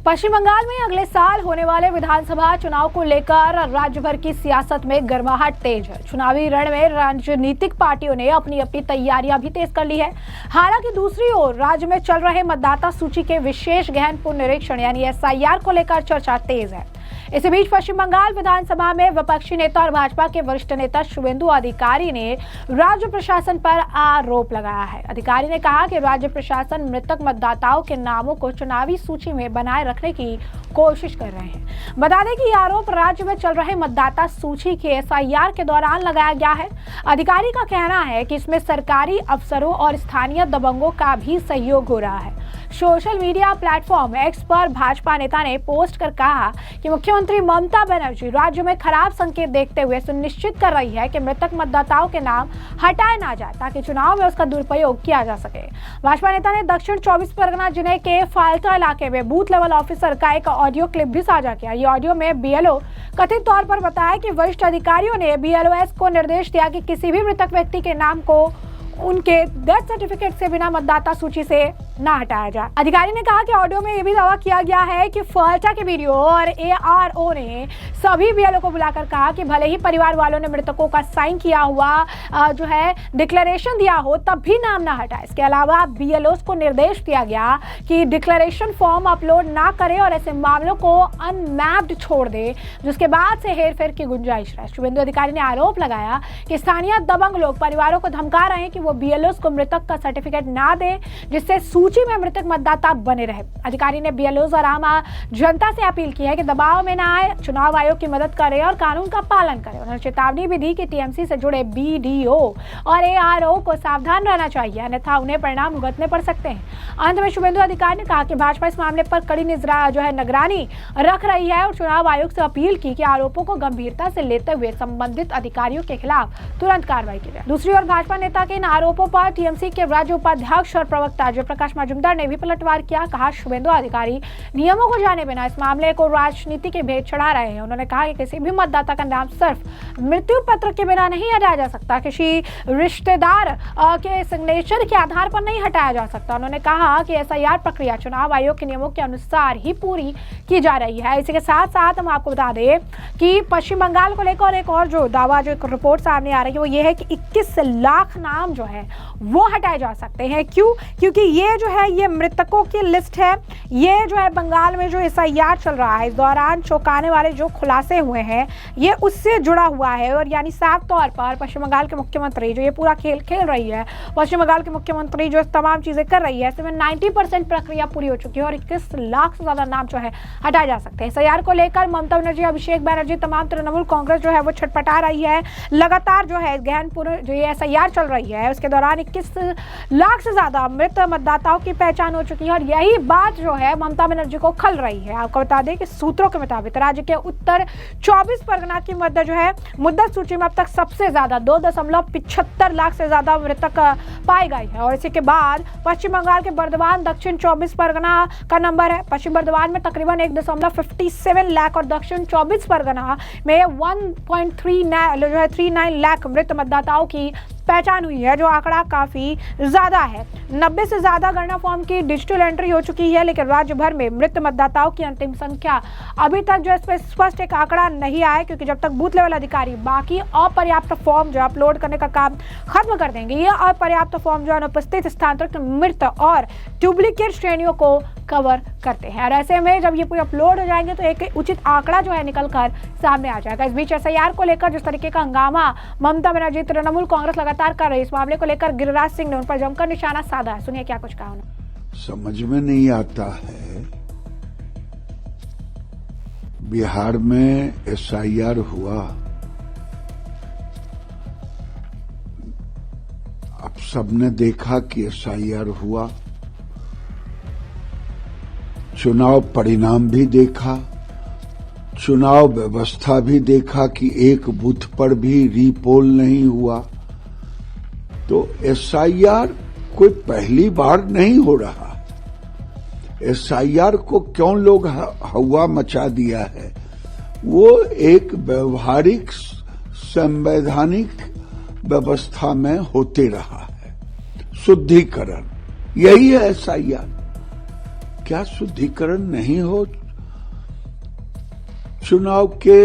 पश्चिम बंगाल में अगले साल होने वाले विधानसभा चुनाव को लेकर राज्य भर की सियासत में गर्माहट तेज है। चुनावी रण में राजनीतिक पार्टियों ने अपनी अपनी तैयारियां भी तेज कर ली है। हालांकि दूसरी ओर राज्य में चल रहे मतदाता सूची के विशेष गहन पुनरीक्षण यानी SIR को लेकर चर्चा तेज है। इसी बीच पश्चिम बंगाल विधानसभा में विपक्षी नेता और भाजपा के वरिष्ठ नेता शुभेंदु अधिकारी ने राज्य प्रशासन पर आरोप लगाया है। अधिकारी ने कहा कि राज्य प्रशासन मृतक मतदाताओं के नामों को चुनावी सूची में बनाए रखने की कोशिश कर रहे हैं। बता दें कि यह आरोप राज्य में चल रहे मतदाता सूची के SIR के दौरान लगाया गया है। अधिकारी का कहना है कि इसमें सरकारी अफसरों और स्थानीय दबंगों का भी सहयोग हो रहा है। सोशल मीडिया प्लेटफॉर्म X पर भाजपा नेता ने पोस्ट कर कहा कि मुख्यमंत्री ममता बनर्जी राज्य में खराब संकेत देखते हुए सुनिश्चित कर रही है कि मृतक मतदाताओं के नाम हटाए ना जाए ताकि चुनाव में उसका दुरुपयोग किया जा सके। भाजपा नेता ने दक्षिण 24 परगना जिले के फाल्टा इलाके में बूथ लेवल ऑफिसर का एक ऑडियो क्लिप भी साझा किया। ये ऑडियो में BLO कथित तौर पर बताया कि वरिष्ठ अधिकारियों ने BLOS को निर्देश दिया कि किसी भी मृतक व्यक्ति के नाम को उनके डेथ सर्टिफिकेट से बिना मतदाता सूची से ना हटाया जाए। अधिकारी ने कहा कि ऑडियो में यह भी दावा किया गया है कि फाल्टा के BDO और ARO ने सभी BLO को बुलाकर कहा कि भले ही परिवार वालों ने मृतकों का साइन किया हुआ डिक्लेरेशन दिया हो तब भी नाम ना हटाए। इसके अलावा BLOs को निर्देश दिया गया कि डिक्लेरेशन फॉर्म अपलोड ना करें और ऐसे मामलों को अनमैप्ड छोड़ दे जिसके बाद से हेरफेर की गुंजाइश रहे। शुभेंदु अधिकारी ने आरोप लगाया कि स्थानीय दबंग लोग परिवारों को धमका रहे हैं कि वो BLOs को मृतक का सर्टिफिकेट ना दे जिससे सूची में मृतक मतदाता बने रहे। अधिकारी ने BLOs और आम जनता से अपील की है कि दबाव में न आए, चुनाव आयोग की मदद करे और कानून का पालन करे। उन्होंने चेतावनी भी दी कि TMC से जुड़े BDO और ARO को सावधान रहना चाहिए अन्यथा उन्हें परिणाम भुगतने पड़ सकते हैं। अंत में शुभेंदु अधिकारी ने कहा कि भाजपा इस मामले पर कड़ी निगरानी रख रही है और चुनाव आयोग से अपील की कि आरोपों को गंभीरता से लेते हुए संबंधित अधिकारियों के खिलाफ तुरंत कार्रवाई की जाए। दूसरी ओर भाजपा नेता के इन आरोपों पर TMC के राज्य उपाध्यक्ष और प्रवक्ता जयप्रकाश मजूमदार ने भी पलटवार किया। कहा शुभेंदु अधिकारी नियमों को जाने बिना इस मामले को राजनीति के भेद चढ़ा रहे हैं। उन्होंने कहा कि किसी भी मतदाता का नाम सिर्फ मृत्यु पत्र के बिना नहीं हटाया जा सकता, किसी रिश्तेदार के सिग्नेचर के आधार पर नहीं हटाया जा सकता। उन्होंने कहा कि SIR प्रक्रिया चुनाव आयोग के नियमों के अनुसार ही पूरी की जा रही है। इसी के साथ साथ हम आपको बता दें कि पश्चिम बंगाल को लेकर एक और जो दावा जो एक रिपोर्ट सामने आ रही है वो ये है कि 21 लाख नाम जो है वो हटाए जा सकते हैं। क्यों? क्योंकि ये जो है ये मृतकों की लिस्ट है। ये जो है बंगाल में जो SIR चल रहा है इस दौरान चौंकाने वाले जो खुलासे हुए हैं ये उससे जुड़ा हुआ है और यानी साफ तौर पर पश्चिम बंगाल के मुख्यमंत्री जो ये पूरा खेल खेल रही है, पश्चिम बंगाल के मुख्यमंत्री जो तमाम चीजें कर रही है ऐसे में 90% प्रक्रिया पूरी हो चुकी है और 21 लाख से ज्यादा नाम जो है हटाए जा सकते हैं। SIR को लेकर ममता बनर्जी, अभिषेक बनर्जी, तमाम तृणमूल कांग्रेस जो है वो छटपटा रही है। लगातार जो है गहन जो ये SIR चल रही है उसके दौरान 21 लाख से ज्यादा मृत मतदाताओं की पहचान हो चुकी है और यही बात जो है ममता बनर्जी को खल रही है। आपको बता दें कि सूत्रों के मुताबिक राज्य के उत्तर 24 परगना की मुद्दा सूची में अब तक सबसे ज्यादा 2.75 लाख से ज्यादा मृतक पाए गए हैं और इसी के बाद पश्चिम बंगाल के बर्दवान दक्षिण 24 परगना का नंबर है। पश्चिम बर्दवान में तकरीबन 1.57 लाख और दक्षिण 24 परगना में 1.39 लाख मृत मतदाताओं की पहचान हुई है जो आंकड़ा काफी ज्यादा है। 90 से ज्यादा गणना फॉर्म की डिजिटल एंट्री हो चुकी है लेकिन राज्य भर में मृत मतदाताओं की अंतिम संख्या अभी तक जो इस पर स्पष्ट एक आंकड़ा नहीं आया क्योंकि जब तक बूथ लेवल अधिकारी बाकी अपर्याप्त फॉर्म जो अपलोड करने का काम खत्म कर देंगे ये अपर्याप्त फॉर्म जो अनुपस्थित स्थानांतरित मृत और डुप्लीकेट श्रेणियों को कवर करते हैं और ऐसे में जब ये पूरे अपलोड हो जाएंगे तो एक उचित आंकड़ा जो है निकल कर सामने आ जाएगा। इस बीच SIR को लेकर जिस तरीके का हंगामा ममता बनर्जी तृणमूल कांग्रेस लगातार कर रही है इस मामले को लेकर गिरिराज सिंह ने उन पर जमकर निशाना साधा है। सुनिए क्या कुछ कहा उन्होंने। समझ में नहीं आता है बिहार में SIR हुआ, अब सबने देखा कि SIR हुआ, चुनाव परिणाम भी देखा, चुनाव व्यवस्था भी देखा कि एक बूथ पर भी रीपोल नहीं हुआ। तो SIR कोई पहली बार नहीं हो रहा। SIR को क्यों लोग हवा मचा दिया है? वो एक व्यवहारिक संवैधानिक व्यवस्था में होते रहा है। शुद्धिकरण यही है SIR। क्या शुद्धिकरण नहीं हो? चुनाव के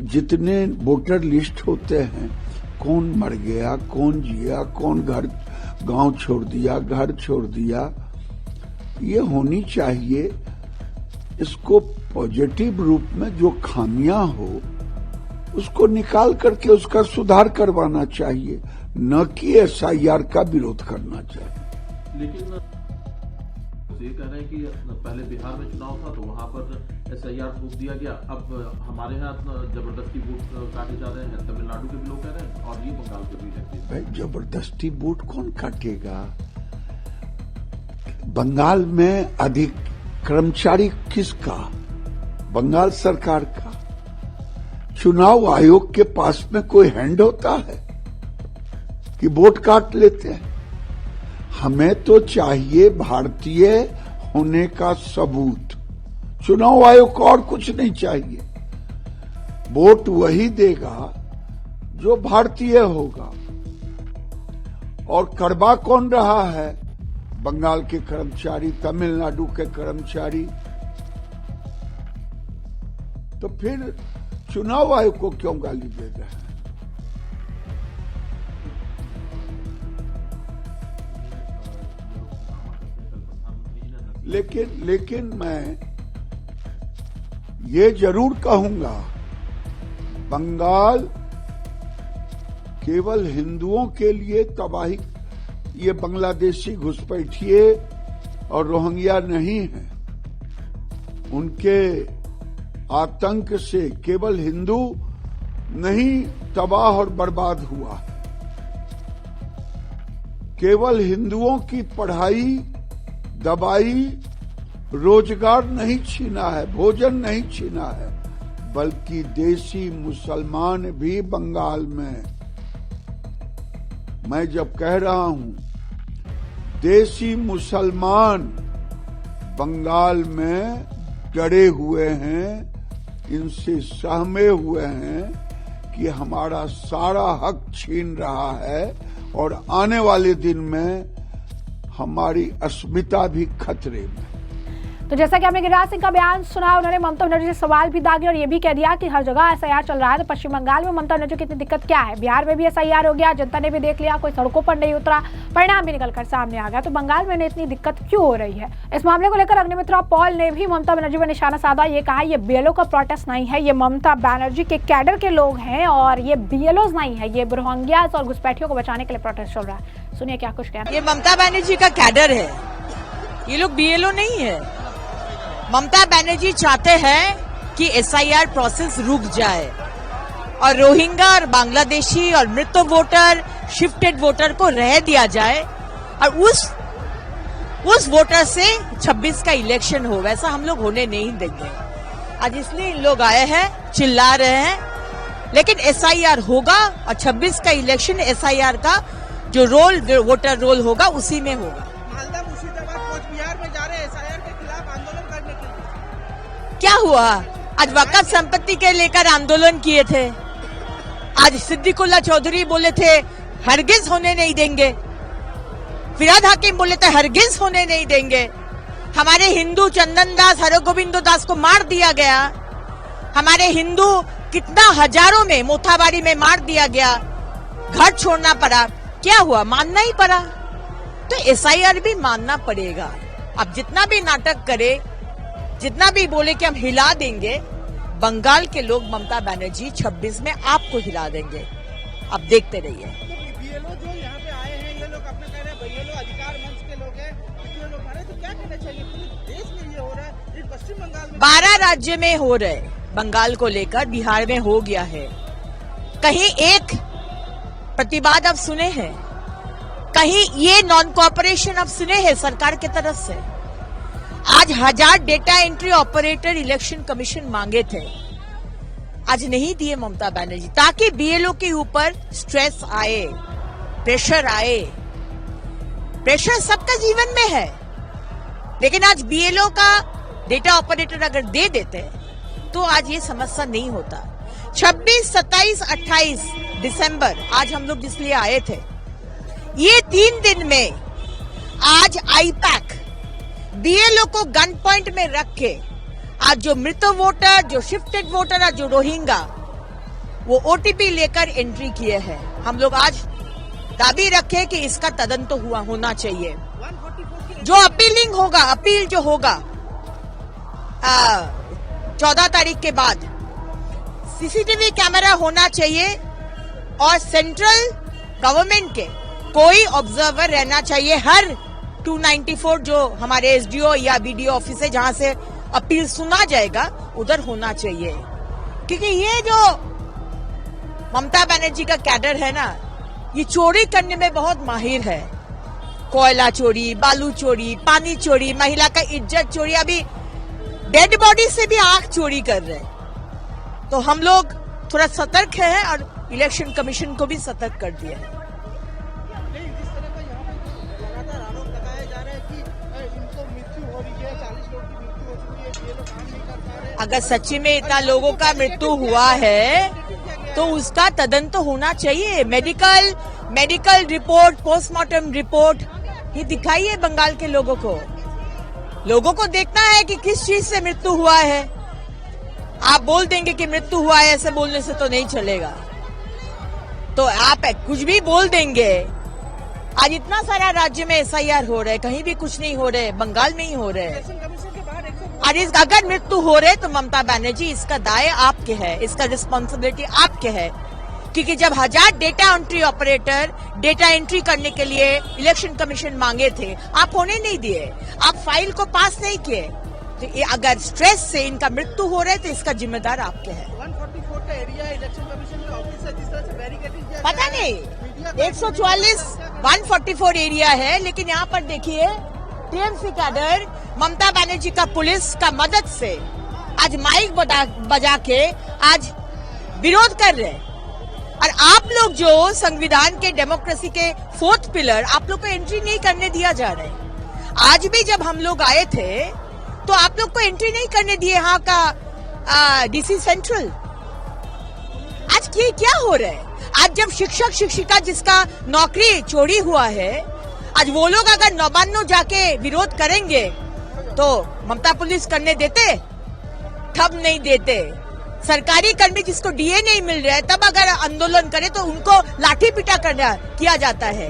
जितने वोटर लिस्ट होते हैं, कौन मर गया, कौन जिया, कौन गांव छोड़ दिया, घर छोड़ दिया, ये होनी चाहिए। इसको पॉजिटिव रूप में जो खामियां हो उसको निकाल करके उसका सुधार करवाना चाहिए, न कि एसआईआर का विरोध करना चाहिए। लेकिन ये कह रहे हैं कि पहले बिहार में चुनाव था तो वहां पर एसआईआर रोक दिया गया, अब हमारे यहाँ जबरदस्ती वोट काटे जा रहे हैं, तमिलनाडु के भी लोग कह रहे हैं और ये बंगाल के भी कहते हैं। भाई जबरदस्ती वोट कौन काटेगा? बंगाल में अधिक कर्मचारी किसका? बंगाल सरकार का। चुनाव आयोग के पास में कोई हैंड होता है कि वोट काट लेते हैं? हमें तो चाहिए भारतीय होने का सबूत। चुनाव आयोग को और कुछ नहीं चाहिए। वोट वही देगा जो भारतीय होगा। और करवा कौन रहा है? बंगाल के कर्मचारी, तमिलनाडु के कर्मचारी। तो फिर चुनाव आयोग को क्यों गाली दे रहे हैं? लेकिन मैं ये जरूर कहूंगा, बंगाल केवल हिंदुओं के लिए तबाही, ये बांग्लादेशी घुसपैठिए और रोहिंग्या नहीं है। उनके आतंक से केवल हिंदू नहीं तबाह और बर्बाद हुआ है। केवल हिंदुओं की पढ़ाई, दवाई, रोजगार नहीं छीना है, भोजन नहीं छीना है, बल्कि देसी मुसलमान भी बंगाल में। मैं जब कह रहा हूं देसी मुसलमान बंगाल में डरे हुए हैं, इनसे सहमे हुए हैं कि हमारा सारा हक छीन रहा है और आने वाले दिन में हमारी अस्मिता भी खतरे में। तो जैसा कि आपने गिरिराज सिंह का बयान सुना, उन्होंने ममता बनर्जी से सवाल भी दागे और ये भी कह दिया कि हर जगह एसआईआर चल रहा है, तो पश्चिम बंगाल में ममता बनर्जी की इतनी दिक्कत क्या है? बिहार में भी एसआईआर हो गया, जनता ने भी देख लिया, कोई सड़कों पर नहीं उतरा, परिणाम भी निकलकर सामने आ गया, तो बंगाल में इतनी दिक्कत क्यों हो रही है? इस मामले को लेकर अग्निमित्रा पॉल ने भी ममता बनर्जी पर निशाना साधा। ये कहा ये बीएलओ का प्रोटेस्ट नहीं है, ये ममता बनर्जी के कैडर के लोग हैं और ये बीएलओ नहीं है, ये रोहिंग्या और घुसपैठियों को बचाने के लिए प्रोटेस्ट चल रहा है। सुनिए क्या कुछ कहना। ये ममता बनर्जी का कैडर है, ये लोग बीएलओ नहीं है। ममता बनर्जी चाहते हैं कि एसआईआर प्रोसेस रुक जाए और रोहिंग्या और बांग्लादेशी और मृत वोटर, शिफ्टेड वोटर को रह दिया जाए और उस वोटर से 26 का इलेक्शन हो। वैसा हम लोग होने नहीं देंगे। आज इसलिए इन लोग आए हैं, चिल्ला रहे हैं, लेकिन एसआईआर होगा और 26 का इलेक्शन एसआईआर का जो रोल, वोटर रोल होगा उसी में होगा। मालदा, मुर्शिदाबाद, कोचबिहार में जा रहे हैं एसआईआर के खिलाफ आंदोलन करने के लिए। क्या हुआ? आज वक़्फ़ संपत्ति के लेकर आंदोलन किए थे। आज सिद्दीकुल्ला चौधरी बोले थे हरगिज होने नहीं देंगे। फिराद हाकिम बोले थे हरगिज होने नहीं देंगे। हमारे हिंदू चंदन दास, हरगोविंदो दास को मार दिया गया। हमारे हिंदू कितना हजारों में मोथाबाड़ी में मार दिया गया, घर छोड़ना पड़ा। क्या हुआ? मानना ही पड़ा। तो एसआईआर भी मानना पड़ेगा। अब जितना भी नाटक करे, जितना भी बोले कि हम हिला देंगे, बंगाल के लोग ममता बनर्जी 26 में आपको हिला देंगे। अब देखते रहिए। तो बीएलओ जो यहाँ पे आए हैं, ये लोग अपने कह रहे हैं बीएलओ अधिकार मंच के लोग हैं, ये लोग मारे, तो क्या कहना चाहिए? पूरे देश में ये हो रहा है, इस पश्चिम बंगाल में 12 राज्य में हो रहे, बंगाल को लेकर बिहार में हो गया है। कहीं एक प्रतिवाद अब सुने हैं, कहीं ये नॉन कोऑपरेशन अब सुने हैं सरकार की तरफ से। आज 1000 data entry operator election commission मांगे थे, आज नहीं दिए ममता बनर्जी, ताकि बीएलओ के ऊपर स्ट्रेस आए, प्रेशर आए। प्रेशर सबका जीवन में है, लेकिन आज बीएलओ का डेटा ऑपरेटर अगर दे देते तो आज ये समस्या नहीं होता। 26, 27, 28 दिसंबर आज हम लोग जिसलिए आए थे, ये 3 दिन में आज आईपैक बीएलओ को गन पॉइंट में रख के आज जो मृत वोटर, जो शिफ्टेड वोटर और जो रोहिंगा वो ओटीपी लेकर एंट्री किए हैं, हम लोग आज दाबी रखे कि इसका तदंत होना चाहिए। जो अपीलिंग होगा, अपील जो होगा 14 तारीख के बाद सीसीटीवी कैमरा होना चाहिए और सेंट्रल गवर्नमेंट के कोई ऑब्जर्वर रहना चाहिए हर 294 जो हमारे एसडीओ या बीडीओ ऑफिस है जहां से अपील सुना जाएगा उधर होना चाहिए। क्योंकि ये जो ममता बनर्जी का कैडर है ना, ये चोरी करने में बहुत माहिर है। कोयला चोरी, बालू चोरी, पानी चोरी, महिला का इज्जत चोरी, अभी डेड बॉडी से भी आंख चोरी कर रहे हैं। तो हम लोग थोड़ा सतर्क है और इलेक्शन कमीशन को भी सतर्क कर दिया है। नहीं, जिस तरह का यहाँ पे लगातार आरोप लगाया जा रहा है कि इनको मृत्यु हो रही है, 40 लोग की मृत्यु हो चुकी है, ये लोग काम नहीं कर पा रहे। अगर सच्ची में इतना लोगों का मृत्यु हुआ है तो उसका तदंत होना चाहिए। मेडिकल रिपोर्ट, पोस्टमार्टम रिपोर्ट ये दिखाइए बंगाल के लोगों को। लोगों को देखना है कि किस चीज से मृत्यु हुआ है। आप बोल देंगे कि मृत्यु हुआ है, ऐसे बोलने से तो नहीं चलेगा। तो आप कुछ भी बोल देंगे। आज इतना सारा राज्य में एसआईआर हो रहे, कहीं भी कुछ नहीं हो रहे, बंगाल में ही हो रहे। इलेक्शन कमीशन के बाहर और अगर मृत्यु हो रहे तो ममता बनर्जी इसका दाय आपके है, इसका रिस्पॉन्सिबिलिटी आपके है। क्योंकि जब 1000 data entry operator data entry करने के लिए इलेक्शन कमीशन मांगे थे, आप होने नहीं दिए, आप फाइल को पास नहीं किए। तो ये अगर स्ट्रेस से इनका मृत्यु हो रहे तो इसका जिम्मेदार आपके है। 144 का एरिया इलेक्शन कमीशन के ऑफिस है, जिस तरह से बैरिकेडिंग किया पता नहीं 144 144 एरिया है, लेकिन यहाँ पर देखिए टीएमसी कैडर ममता बनर्जी का पुलिस का मदद से आज माइक बजा के आज विरोध कर रहे हैं। और आप लोग जो संविधान के डेमोक्रेसी के 4th पिलर, आप लोग को एंट्री नहीं करने दिया जा रहा है। आज भी जब हम लोग आए थे तो आप लोग को एंट्री नहीं करने दिए यहाँ का डीसी सेंट्रल। आज क्या हो रहा है? आज जब शिक्षक शिक्षिका जिसका नौकरी चोरी हुआ है, आज वो लोग अगर नौबान्नो जाके विरोध करेंगे तो ममता पुलिस करने देते? ठब नहीं देते। सरकारी कर्मी जिसको डीए नहीं मिल रहा है तब अगर आंदोलन करे तो उनको लाठी पीटा किया जाता है।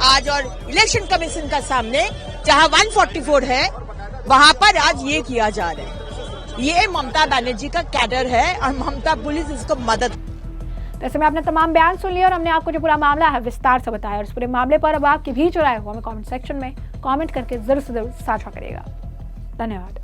आज और इलेक्शन कमीशन का सामने जहां 144 है वहां पर आज ये किया जा रहा है। ये ममता बनर्जी का कैडर है और ममता पुलिस इसको मदद। ऐसे में आपने तमाम बयान सुन लिया और हमने आपको जो पूरा मामला है विस्तार से बताया। और इस पूरे मामले पर अब आपकी भी जो राय हो हमें कमेंट सेक्शन में कमेंट करके जरूर से जरूर साझा करिएगा। धन्यवाद।